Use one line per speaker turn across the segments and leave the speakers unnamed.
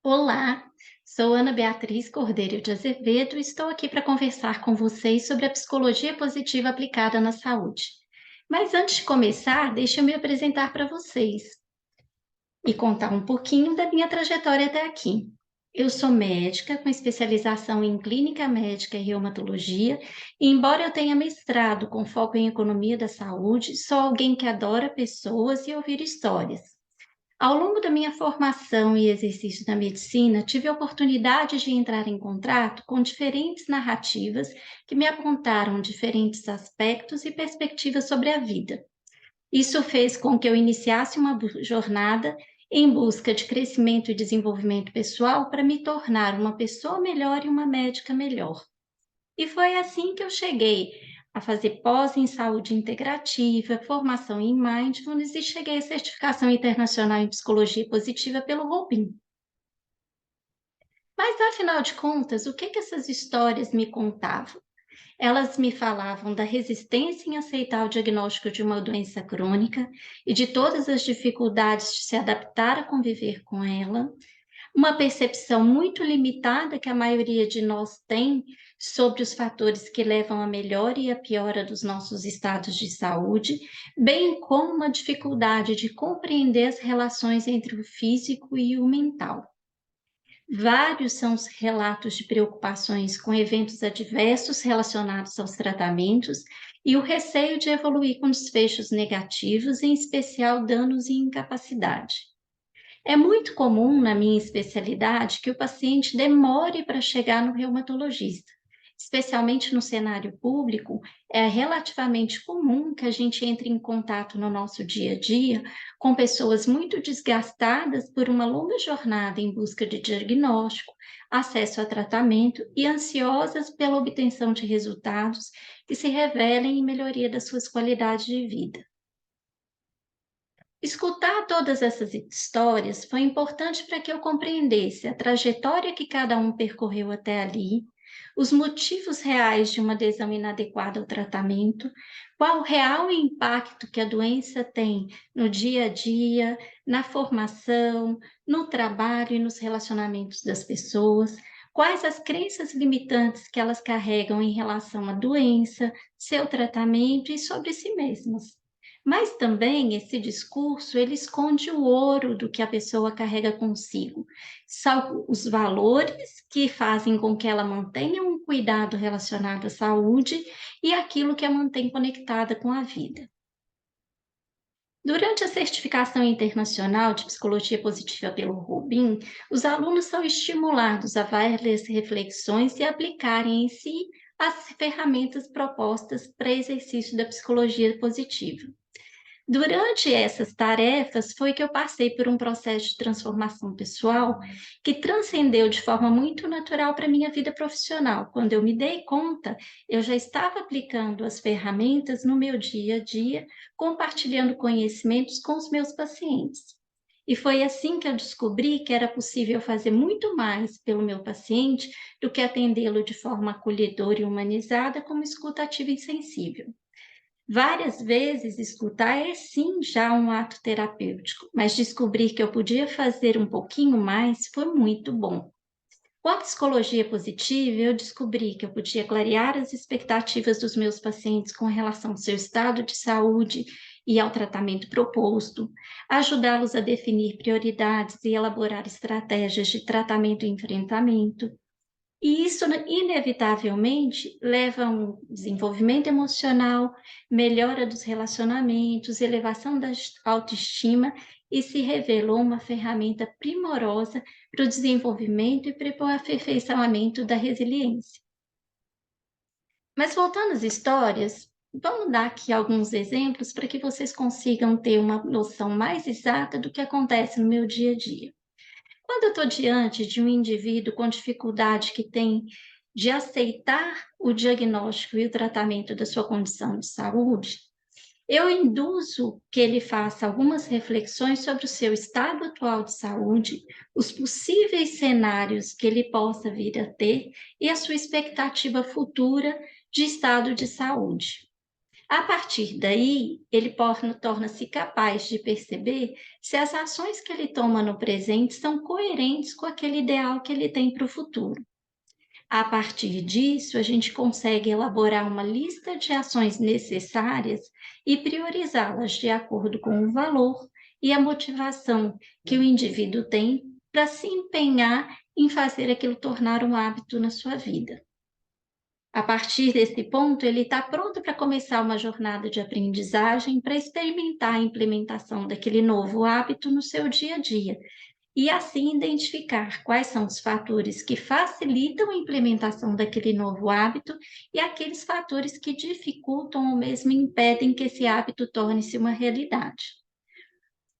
Olá, sou Ana Beatriz Cordeiro de Azevedo e estou aqui para conversar com vocês sobre a psicologia positiva aplicada na saúde. Mas antes de começar, deixe eu me apresentar para vocês e contar um pouquinho da minha trajetória até aqui. Eu sou médica com especialização em clínica médica e reumatologia, e embora eu tenha mestrado com foco em economia da saúde, sou alguém que adora pessoas e ouvir histórias. Ao longo da minha formação e exercício da medicina, tive a oportunidade de entrar em contato com diferentes narrativas que me apontaram diferentes aspectos e perspectivas sobre a vida. Isso fez com que eu iniciasse uma jornada em busca de crescimento e desenvolvimento pessoal para me tornar uma pessoa melhor e uma médica melhor. E foi assim que eu cheguei a fazer pós em saúde integrativa, formação em mindfulness e cheguei à certificação internacional em psicologia positiva pelo Rubin. Mas afinal de contas, o que essas histórias me contavam? Elas me falavam da resistência em aceitar o diagnóstico de uma doença crônica e de todas as dificuldades de se adaptar a conviver com ela, uma percepção muito limitada que a maioria de nós tem sobre os fatores que levam à melhora e à piora dos nossos estados de saúde, bem como uma dificuldade de compreender as relações entre o físico e o mental. Vários são os relatos de preocupações com eventos adversos relacionados aos tratamentos e o receio de evoluir com desfechos negativos, em especial danos e incapacidade. É muito comum na minha especialidade que o paciente demore para chegar no reumatologista. Especialmente no cenário público, é relativamente comum que a gente entre em contato no nosso dia a dia com pessoas muito desgastadas por uma longa jornada em busca de diagnóstico, acesso a tratamento e ansiosas pela obtenção de resultados que se revelem em melhoria das suas qualidades de vida. Escutar todas essas histórias foi importante para que eu compreendesse a trajetória que cada um percorreu até ali, os motivos reais de uma adesão inadequada ao tratamento, qual o real impacto que a doença tem no dia a dia, na formação, no trabalho e nos relacionamentos das pessoas, quais as crenças limitantes que elas carregam em relação à doença, seu tratamento e sobre si mesmas. Mas também esse discurso, ele esconde o ouro do que a pessoa carrega consigo. São os valores que fazem com que ela mantenha um cuidado relacionado à saúde e aquilo que a mantém conectada com a vida. Durante a certificação internacional de psicologia positiva pelo Rubin, os alunos são estimulados a várias reflexões e aplicarem em si as ferramentas propostas para exercício da psicologia positiva. Durante essas tarefas, foi que eu passei por um processo de transformação pessoal que transcendeu de forma muito natural para a minha vida profissional. Quando eu me dei conta, eu já estava aplicando as ferramentas no meu dia a dia, compartilhando conhecimentos com os meus pacientes. E foi assim que eu descobri que era possível fazer muito mais pelo meu paciente do que atendê-lo de forma acolhedora e humanizada, como escuta ativa e sensível. Várias vezes escutar é sim já um ato terapêutico, mas descobrir que eu podia fazer um pouquinho mais foi muito bom. Com a psicologia positiva, eu descobri que eu podia clarear as expectativas dos meus pacientes com relação ao seu estado de saúde e ao tratamento proposto, ajudá-los a definir prioridades e elaborar estratégias de tratamento e enfrentamento, e isso, inevitavelmente, leva a um desenvolvimento emocional, melhora dos relacionamentos, elevação da autoestima e se revelou uma ferramenta primorosa para o desenvolvimento e para o aperfeiçoamento da resiliência. Mas voltando às histórias, vamos dar aqui alguns exemplos para que vocês consigam ter uma noção mais exata do que acontece no meu dia a dia. Quando eu estou diante de um indivíduo com dificuldade que tem de aceitar o diagnóstico e o tratamento da sua condição de saúde, eu induzo que ele faça algumas reflexões sobre o seu estado atual de saúde, os possíveis cenários que ele possa vir a ter e a sua expectativa futura de estado de saúde. A partir daí, ele torna-se capaz de perceber se as ações que ele toma no presente são coerentes com aquele ideal que ele tem para o futuro. A partir disso, a gente consegue elaborar uma lista de ações necessárias e priorizá-las de acordo com o valor e a motivação que o indivíduo tem para se empenhar em fazer aquilo tornar um hábito na sua vida. A partir desse ponto, ele está pronto para começar uma jornada de aprendizagem para experimentar a implementação daquele novo hábito no seu dia a dia e assim identificar quais são os fatores que facilitam a implementação daquele novo hábito e aqueles fatores que dificultam ou mesmo impedem que esse hábito torne-se uma realidade.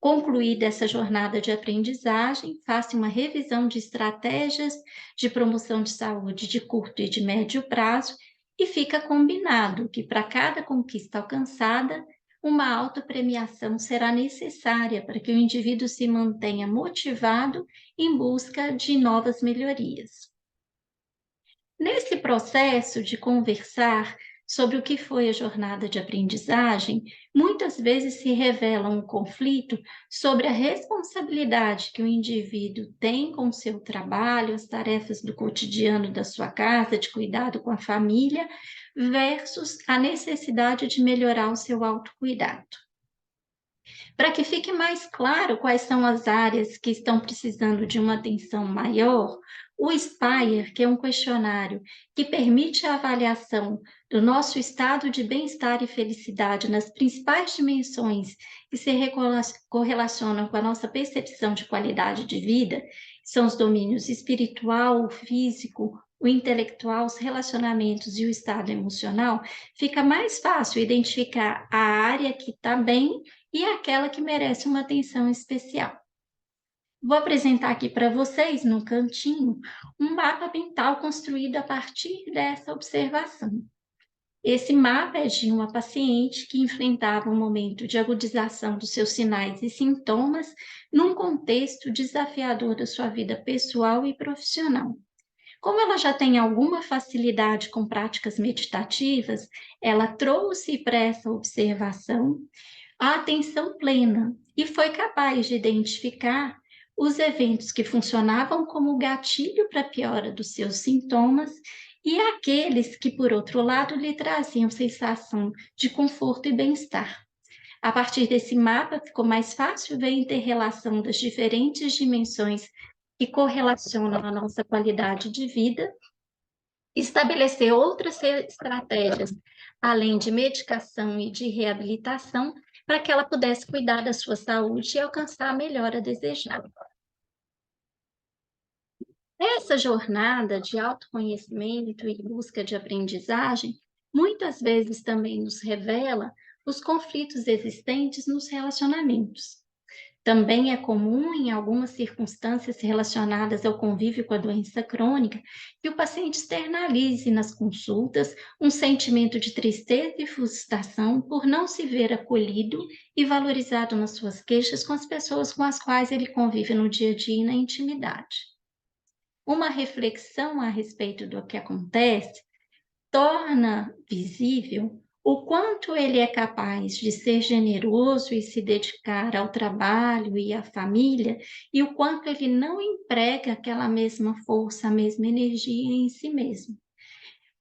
Concluída essa jornada de aprendizagem, faça uma revisão de estratégias de promoção de saúde de curto e de médio prazo e fica combinado que para cada conquista alcançada, uma autopremiação será necessária para que o indivíduo se mantenha motivado em busca de novas melhorias. Nesse processo de conversar sobre o que foi a jornada de aprendizagem, muitas vezes se revela um conflito sobre a responsabilidade que o indivíduo tem com o seu trabalho, as tarefas do cotidiano da sua casa, de cuidado com a família, versus a necessidade de melhorar o seu autocuidado. Para que fique mais claro quais são as áreas que estão precisando de uma atenção maior, o SPIRE, que é um questionário que permite a avaliação do nosso estado de bem-estar e felicidade nas principais dimensões que se correlacionam com a nossa percepção de qualidade de vida, são os domínios espiritual, o físico, o intelectual, os relacionamentos e o estado emocional, fica mais fácil identificar a área que está bem e aquela que merece uma atenção especial. Vou apresentar aqui para vocês, no cantinho, um mapa mental construído a partir dessa observação. Esse mapa é de uma paciente que enfrentava um momento de agudização dos seus sinais e sintomas num contexto desafiador da sua vida pessoal e profissional. Como ela já tem alguma facilidade com práticas meditativas, ela trouxe para essa observação a atenção plena e foi capaz de identificar os eventos que funcionavam como gatilho para a piora dos seus sintomas e aqueles que, por outro lado, lhe traziam sensação de conforto e bem-estar. A partir desse mapa, ficou mais fácil ver a inter-relação das diferentes dimensões que correlacionam a nossa qualidade de vida, estabelecer outras estratégias, além de medicação e de reabilitação, para que ela pudesse cuidar da sua saúde e alcançar a melhora desejada. Essa jornada de autoconhecimento e busca de aprendizagem, muitas vezes também nos revela os conflitos existentes nos relacionamentos. Também é comum, em algumas circunstâncias relacionadas ao convívio com a doença crônica, que o paciente externalize nas consultas um sentimento de tristeza e frustração por não se ver acolhido e valorizado nas suas queixas com as pessoas com as quais ele convive no dia a dia e na intimidade. Uma reflexão a respeito do que acontece torna visível o quanto ele é capaz de ser generoso e se dedicar ao trabalho e à família, e o quanto ele não emprega aquela mesma força, a mesma energia em si mesmo.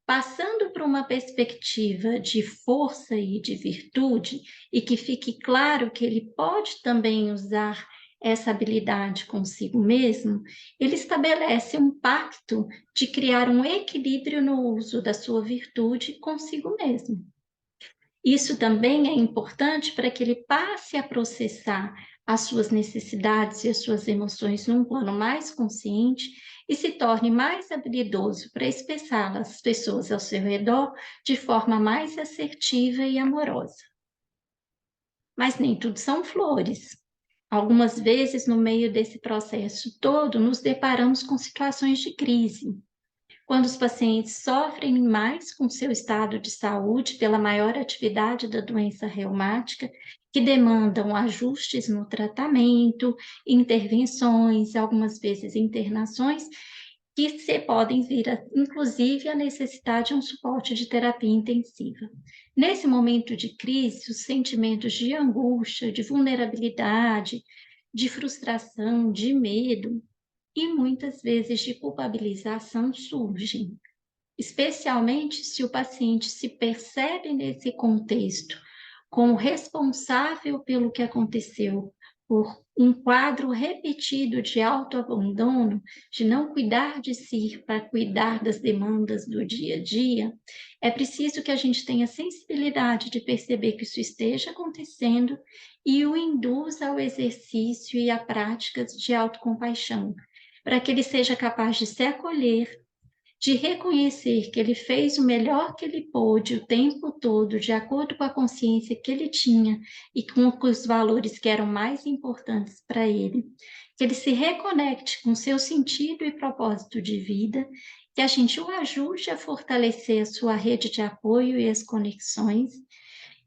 Passando para uma perspectiva de força e de virtude, e que fique claro que ele pode também usar essa habilidade consigo mesmo, ele estabelece um pacto de criar um equilíbrio no uso da sua virtude consigo mesmo. Isso também é importante para que ele passe a processar as suas necessidades e as suas emoções num plano mais consciente e se torne mais habilidoso para expressar as pessoas ao seu redor de forma mais assertiva e amorosa. Mas nem tudo são flores. Algumas vezes, no meio desse processo todo, nos deparamos com situações de crise. Quando os pacientes sofrem mais com seu estado de saúde pela maior atividade da doença reumática, que demandam ajustes no tratamento, intervenções, algumas vezes internações, que podem vir, inclusive, a necessitar de um suporte de terapia intensiva. Nesse momento de crise, os sentimentos de angústia, de vulnerabilidade, de frustração, de medo e muitas vezes de culpabilização surgem, especialmente se o paciente se percebe nesse contexto como responsável pelo que aconteceu, por um quadro repetido de autoabandono, de não cuidar de si para cuidar das demandas do dia a dia, é preciso que a gente tenha sensibilidade de perceber que isso esteja acontecendo e o induza ao exercício e a práticas de autocompaixão, para que ele seja capaz de se acolher, de reconhecer que ele fez o melhor que ele pôde o tempo todo, de acordo com a consciência que ele tinha e com os valores que eram mais importantes para ele, que ele se reconecte com seu sentido e propósito de vida, que a gente o ajude a fortalecer a sua rede de apoio e as conexões.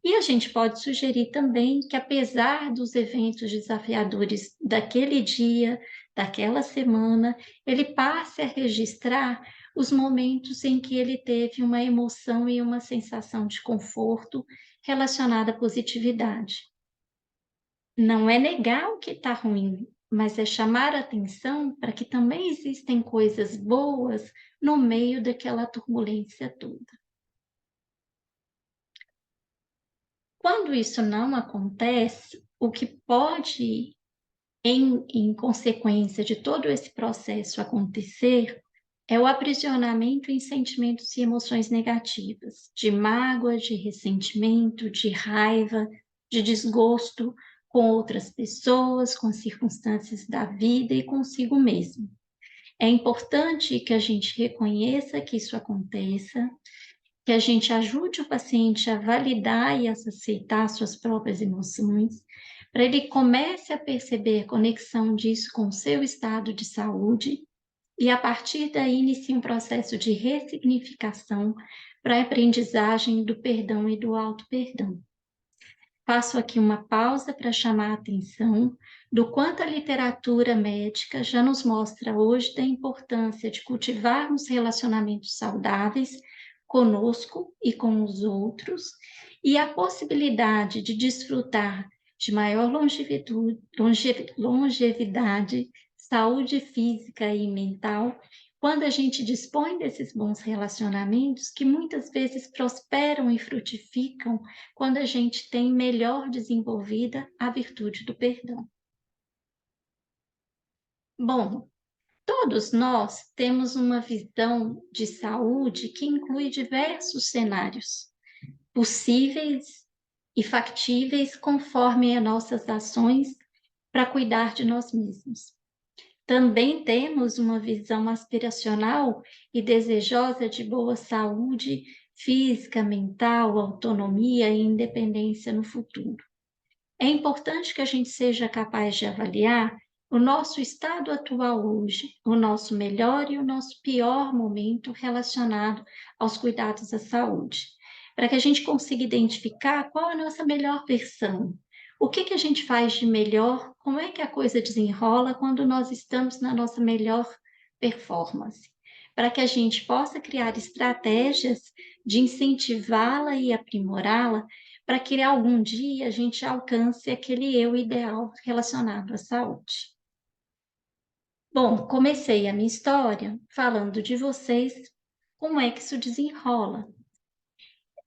E a gente pode sugerir também que, apesar dos eventos desafiadores daquele dia, daquela semana, ele passe a registrar os momentos em que ele teve uma emoção e uma sensação de conforto relacionada à positividade. Não é negar o que está ruim, mas é chamar a atenção para que também existem coisas boas no meio daquela turbulência toda. Quando isso não acontece, o que pode, em consequência de todo esse processo acontecer, é o aprisionamento em sentimentos e emoções negativas, de mágoa, de ressentimento, de raiva, de desgosto com outras pessoas, com circunstâncias da vida e consigo mesmo. É importante que a gente reconheça que isso aconteça, que a gente ajude o paciente a validar e a aceitar suas próprias emoções, para ele comece a perceber a conexão disso com o seu estado de saúde e, a partir daí, inicie um processo de ressignificação para a aprendizagem do perdão e do auto-perdão. Faço aqui uma pausa para chamar a atenção do quanto a literatura médica já nos mostra hoje da importância de cultivarmos relacionamentos saudáveis conosco e com os outros, e a possibilidade de desfrutar de maior longevidade, saúde física e mental, quando a gente dispõe desses bons relacionamentos que muitas vezes prosperam e frutificam quando a gente tem melhor desenvolvida a virtude do perdão. Bom, todos nós temos uma visão de saúde que inclui diversos cenários possíveis e factíveis conforme as nossas ações para cuidar de nós mesmos. Também temos uma visão aspiracional e desejosa de boa saúde física, mental, autonomia e independência no futuro. É importante que a gente seja capaz de avaliar o nosso estado atual hoje, o nosso melhor e o nosso pior momento relacionado aos cuidados da saúde, para que a gente consiga identificar qual é a nossa melhor versão, o que a gente faz de melhor, como é que a coisa desenrola quando nós estamos na nossa melhor performance, para que a gente possa criar estratégias de incentivá-la e aprimorá-la, para que algum dia a gente alcance aquele eu ideal relacionado à saúde. Bom, comecei a minha história falando de vocês, como é que isso desenrola.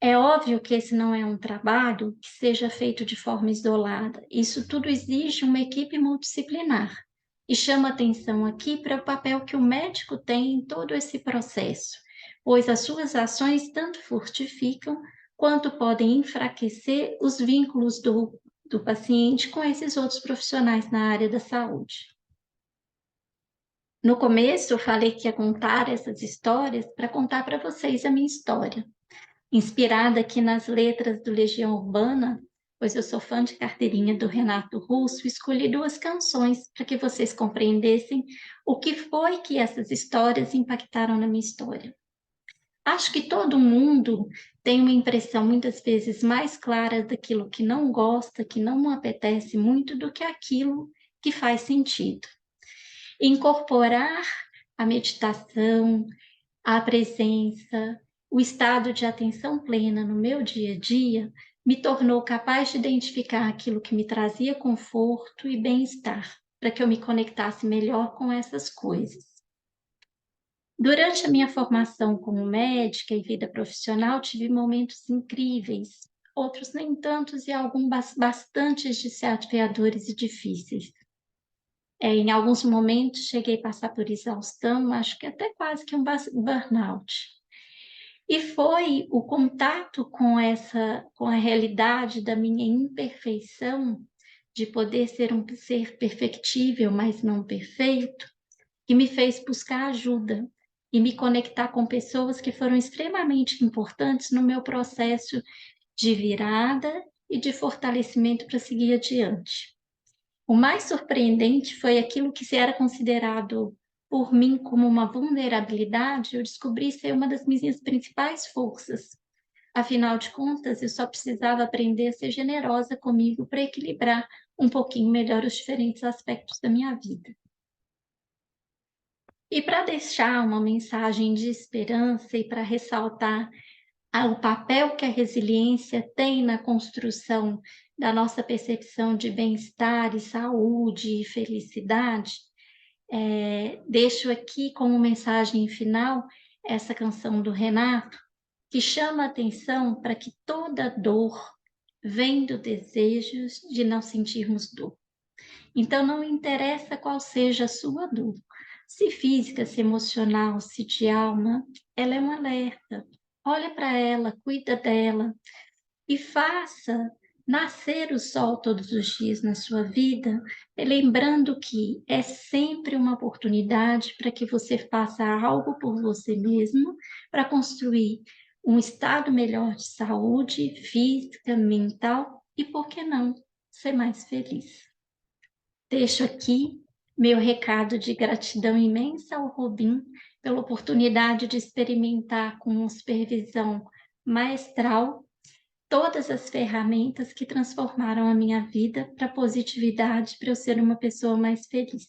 É óbvio que esse não é um trabalho que seja feito de forma isolada. Isso tudo exige uma equipe multidisciplinar. E chama atenção aqui para o papel que o médico tem em todo esse processo, pois as suas ações tanto fortificam quanto podem enfraquecer os vínculos do paciente com esses outros profissionais na área da saúde. No começo, eu falei que ia contar essas histórias para contar para vocês a minha história. Inspirada aqui nas letras do Legião Urbana, pois eu sou fã de carteirinha do Renato Russo, escolhi 2 canções para que vocês compreendessem o que foi que essas histórias impactaram na minha história. Acho que todo mundo tem uma impressão muitas vezes mais clara daquilo que não gosta, que não apetece muito, do que aquilo que faz sentido. Incorporar a meditação, a presença, o estado de atenção plena no meu dia a dia me tornou capaz de identificar aquilo que me trazia conforto e bem-estar, para que eu me conectasse melhor com essas coisas. Durante a minha formação como médica e vida profissional, tive momentos incríveis, outros nem tantos e alguns bastante desafiadores e difíceis. Em alguns momentos cheguei a passar por exaustão, acho que até quase que um burnout. E foi o contato com a realidade da minha imperfeição, de poder ser um ser perfectível, mas não perfeito, que me fez buscar ajuda e me conectar com pessoas que foram extremamente importantes no meu processo de virada e de fortalecimento para seguir adiante. O mais surpreendente foi aquilo que se era considerado por mim como uma vulnerabilidade, eu descobri ser uma das minhas principais forças. Afinal de contas, eu só precisava aprender a ser generosa comigo para equilibrar um pouquinho melhor os diferentes aspectos da minha vida. E para deixar uma mensagem de esperança e para ressaltar o papel que a resiliência tem na construção da nossa percepção de bem-estar e saúde e felicidade, deixo aqui como mensagem final essa canção do Renato, que chama a atenção para que toda dor vem do desejo de não sentirmos dor. Então, não interessa qual seja a sua dor, se física, se emocional, se de alma, ela é um alerta. Olha para ela, cuida dela e faça nascer o sol todos os dias na sua vida, lembrando que é sempre uma oportunidade para que você faça algo por você mesmo, para construir um estado melhor de saúde física, mental e, por que não, ser mais feliz. Deixo aqui meu recado de gratidão imensa ao Rubim pela oportunidade de experimentar com supervisão maestral todas as ferramentas que transformaram a minha vida para positividade, para eu ser uma pessoa mais feliz.